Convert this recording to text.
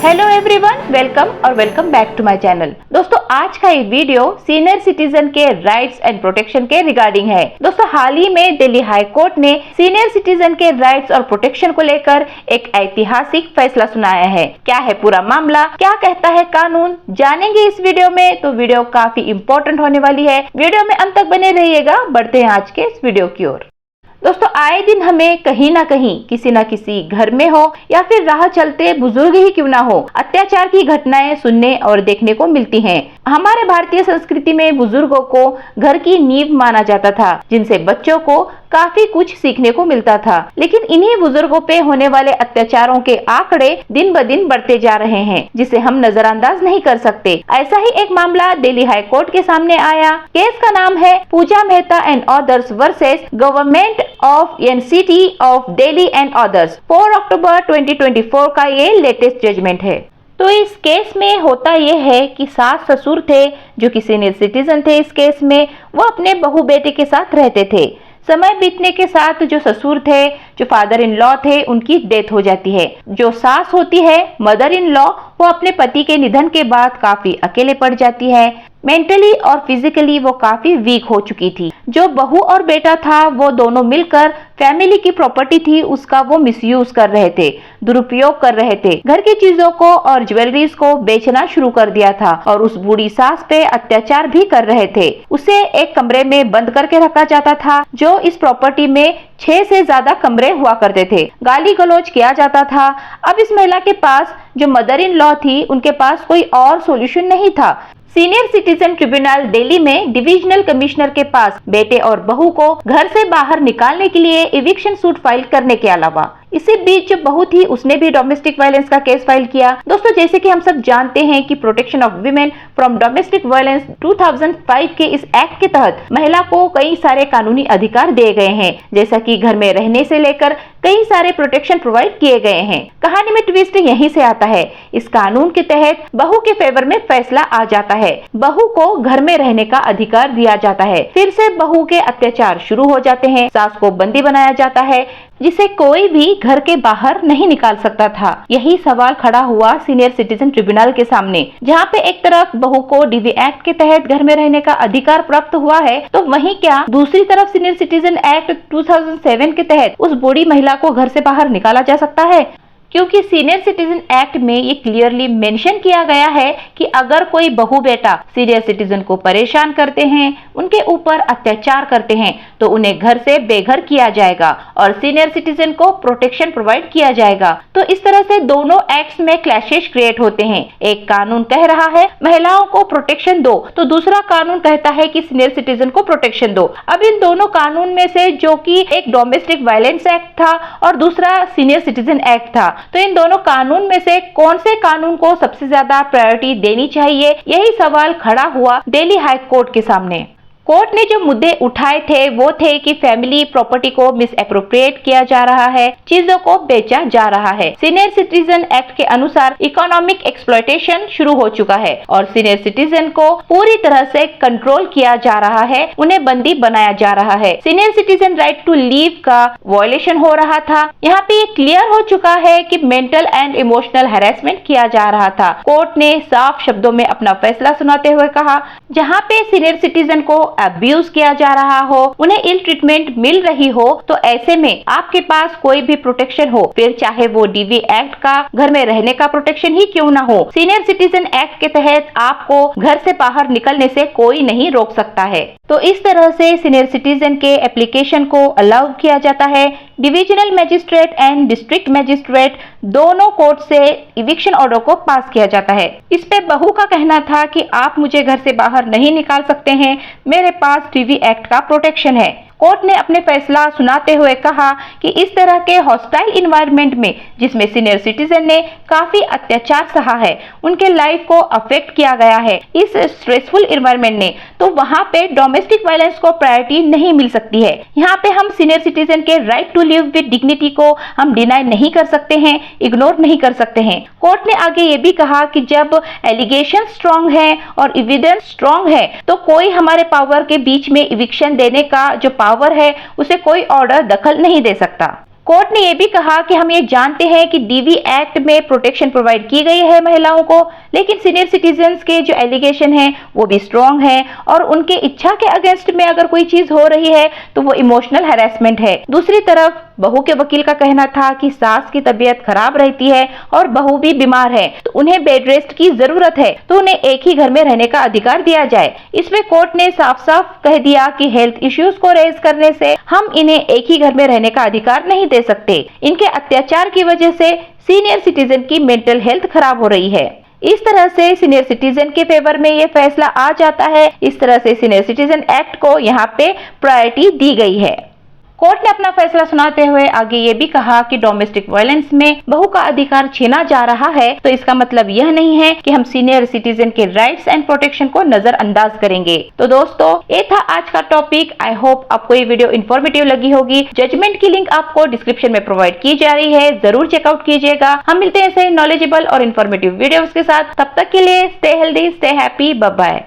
Hello everyone, welcome और welcome back to my channel. दोस्तों, आज का ये वीडियो सीनियर सिटीजन के राइट्स एंड प्रोटेक्शन के रिगार्डिंग है। दोस्तों, हाल ही में दिल्ली हाई कोर्ट ने सीनियर सिटीजन के राइट्स और प्रोटेक्शन को लेकर एक ऐतिहासिक फैसला सुनाया है। क्या है पूरा मामला, क्या कहता है कानून, जानेंगे इस वीडियो में। तो वीडियो काफी इंपॉर्टेंट होने वाली है, वीडियो में अंत तक बने रहिएगा। बढ़ते हैं आज के इस वीडियो की ओर। दोस्तों, आए दिन हमें कहीं ना कहीं किसी न किसी घर में हो या फिर राह चलते बुजुर्ग ही क्यों ना हो, अत्याचार की घटनाएं सुनने और देखने को मिलती हैं। हमारे भारतीय संस्कृति में बुजुर्गों को घर की नींव माना जाता था, जिनसे बच्चों को काफी कुछ सीखने को मिलता था। लेकिन इन्हीं बुजुर्गों पे होने वाले अत्याचारों के आंकड़े दिन ब दिन बढ़ते जा रहे हैं, जिसे हम नजरअंदाज नहीं कर सकते। ऐसा ही एक मामला दिल्ली हाई कोर्ट के सामने आया। केस का नाम है Pooja Mehta and others versus government of NCT of Delhi and others. 4 अक्टूबर 2024 का ये लेटेस्ट जजमेंट है। तो इस केस में होता यह है कि सास ससुर थे जो कि सीनियर सिटीजन थे। इस केस में वो अपने बहू बेटे के साथ रहते थे। समय बीतने के साथ जो ससुर थे, जो फादर इन लॉ थे, उनकी डेथ हो जाती है। जो सास होती है, मदर इन लॉ, वो अपने पति के निधन के बाद काफी अकेले पड़ जाती है। मेंटली और फिजिकली वो काफी वीक हो चुकी थी। जो बहू और बेटा था, वो दोनों मिलकर फैमिली की प्रॉपर्टी थी, उसका वो मिसयूज कर रहे थे, दुरुपयोग कर रहे थे। घर की चीजों को और ज्वेलरीज को बेचना शुरू कर दिया था और उस बूढ़ी सास पे अत्याचार भी कर रहे थे। उसे एक कमरे में बंद करके रखा जाता था। जो इस प्रॉपर्टी में 6 से ज्यादा कमरे हुआ करते थे। गाली गलौज किया जाता था। अब इस महिला के पास, जो मदर इन लॉ थी, उनके पास कोई और सॉल्यूशन नहीं था। सीनियर सिटीजन ट्रिब्यूनल दिल्ली में डिविजनल कमिश्नर के पास बेटे और बहू को घर से बाहर निकालने के लिए इविक्शन सूट फाइल करने के अलावा, इसी बीच जो बहू थी उसने भी डोमेस्टिक वायलेंस का केस फाइल किया। दोस्तों, जैसे कि हम सब जानते हैं कि protection of women from domestic violence 2005 के इस एक्ट के तहत महिला को कई सारे कानूनी अधिकार दिए गए हैं, जैसा कि घर में रहने से लेकर कई सारे प्रोटेक्शन प्रोवाइड किए गए हैं। कहानी में ट्विस्ट यहीं से आता है। इस कानून के तहत बहू के फेवर में फैसला आ जाता है। बहू को घर में रहने का अधिकार दिया जाता है। फिर से बहू के अत्याचार शुरू हो जाते हैं। सास को बंदी बनाया जाता है, जिसे कोई भी घर के बाहर नहीं निकाल सकता था। यही सवाल खड़ा हुआ सीनियर सिटीजन ट्रिब्यूनल के सामने, जहाँ पे एक तरफ बहू को डीवी एक्ट के तहत घर में रहने का अधिकार प्राप्त हुआ है, तो वहीं क्या दूसरी तरफ सीनियर सिटीजन एक्ट 2007 के तहत उस बूढ़ी महिला को घर से बाहर निकाला जा सकता है? क्योंकि सीनियर सिटीजन एक्ट में ये क्लियरली मेंशन किया गया है कि अगर कोई बहू बेटा सीनियर सिटीजन को परेशान करते हैं, उनके ऊपर अत्याचार करते हैं, तो उन्हें घर से बेघर किया जाएगा और सीनियर सिटीजन को प्रोटेक्शन प्रोवाइड किया जाएगा। तो इस तरह से दोनों एक्ट्स में क्लैशेस क्रिएट होते हैं। एक कानून कह रहा है महिलाओं को प्रोटेक्शन दो, तो दूसरा कानून कहता है कि सीनियर सिटीजन को प्रोटेक्शन दो। अब इन दोनों कानून में से, जो कि एक डोमेस्टिक वायलेंस एक्ट था और दूसरा सीनियर सिटीजन एक्ट था, तो इन दोनों कानून में से कौन से कानून को सबसे ज्यादा प्रायोरिटी देनी चाहिए, यही सवाल खड़ा हुआ दिल्ली हाई कोर्ट के सामने। कोर्ट ने जो मुद्दे उठाए थे वो थे कि फैमिली प्रॉपर्टी को मिस एप्रोप्रिएट किया जा रहा है, चीजों को बेचा जा रहा है। सीनियर सिटीजन एक्ट के अनुसार इकोनॉमिक एक्सप्लॉयटेशन शुरू हो चुका है और सीनियर सिटीजन को पूरी तरह से कंट्रोल किया जा रहा है, उन्हें बंदी बनाया जा रहा है। Senior citizen right to live का वायलेशन हो रहा था। यहाँ पे क्लियर हो चुका है कि मेंटल एंड इमोशनल हैरेसमेंट किया जा रहा था। कोर्ट ने साफ शब्दों में अपना फैसला सुनाते हुए कहा, जहाँ पे सीनियर सिटीजन को अब्यूज किया जा रहा हो, उन्हें इल ट्रीटमेंट मिल रही हो, तो ऐसे में आपके पास कोई भी प्रोटेक्शन हो, फिर चाहे वो डीवी एक्ट का घर में रहने का प्रोटेक्शन ही क्यों ना हो, सीनियर सिटीजन एक्ट के तहत आपको घर से बाहर निकलने से कोई नहीं रोक सकता है। तो इस तरह से सीनियर सिटीजन के एप्लीकेशन को अलाउ किया जाता है। Divisional magistrate and district magistrate दोनों कोर्ट से इविक्शन ऑर्डर को पास किया जाता है। इस पे बहू का कहना था कि आप मुझे घर से बाहर नहीं निकाल सकते हैं, मेरे पास डीवी एक्ट का प्रोटेक्शन है। कोर्ट ने अपने फैसला सुनाते हुए कहा कि इस तरह के हॉस्टाइल इन्वायरमेंट में, जिसमें सीनियर सिटीजन ने काफी अत्याचार सहा है, उनके लाइफ को अफेक्ट किया गया है इस स्ट्रेसफुल इन्वायरमेंट ने, तो वहाँ पे डोमेस्टिक वायलेंस को प्रायोरिटी नहीं मिल सकती है। यहाँ पे हम सीनियर सिटीजन के right to live with dignity को हम डिनाई नहीं कर सकते हैं, इग्नोर नहीं कर सकते हैं। कोर्ट ने आगे ये भी कहा कि जब एलिगेशन स्ट्रॉन्ग है और एविडेंस स्ट्रॉन्ग है, तो कोई हमारे पावर के बीच में इविक्शन देने का जो पावर है, उसे कोई ऑर्डर दखल नहीं दे सकता। कोर्ट ने ये भी कहा कि हम ये जानते हैं कि डीवी एक्ट में प्रोटेक्शन प्रोवाइड की गई है महिलाओं को, लेकिन सीनियर सिटीजन्स के जो एलिगेशन है वो भी स्ट्रॉन्ग है और उनके इच्छा के अगेंस्ट में अगर कोई चीज हो रही है तो वो इमोशनल हैरेसमेंट है। दूसरी तरफ बहू के वकील का कहना था कि सास की तबीयत खराब रहती है और बहू भी बीमार है, तो उन्हें बेड रेस्ट की जरूरत है, तो उन्हें एक ही घर में रहने का अधिकार दिया जाए। इसमें कोर्ट ने साफ साफ कह दिया कि हेल्थ इश्यूज को रेज करने से हम इन्हें एक ही घर में रहने का अधिकार नहीं दे सकते। इनके अत्याचार की वजह से सीनियर सिटीजन की मेंटल हेल्थ खराब हो रही है। इस तरह से सीनियर सिटीजन के फेवर में ये फैसला आ जाता है। इस तरह से सीनियर सिटीजन एक्ट को यहाँ पे प्रायोरिटी दी गई है। कोर्ट ने अपना फैसला सुनाते हुए आगे ये भी कहा कि डोमेस्टिक वायलेंस में बहू का अधिकार छीना जा रहा है, तो इसका मतलब यह नहीं है कि हम सीनियर सिटीजन के राइट्स एंड प्रोटेक्शन को नजरअंदाज करेंगे। तो दोस्तों, ये था आज का टॉपिक। आई होप आपको ये वीडियो इन्फॉर्मेटिव लगी होगी। जजमेंट की लिंक आपको डिस्क्रिप्शन में प्रोवाइड की जा रही है, जरूर चेकआउट कीजिएगा। हम मिलते हैं ऐसे नॉलेजेबल और इन्फॉर्मेटिव वीडियोस के साथ। तब तक के लिए stay healthy, stay happy, bye bye.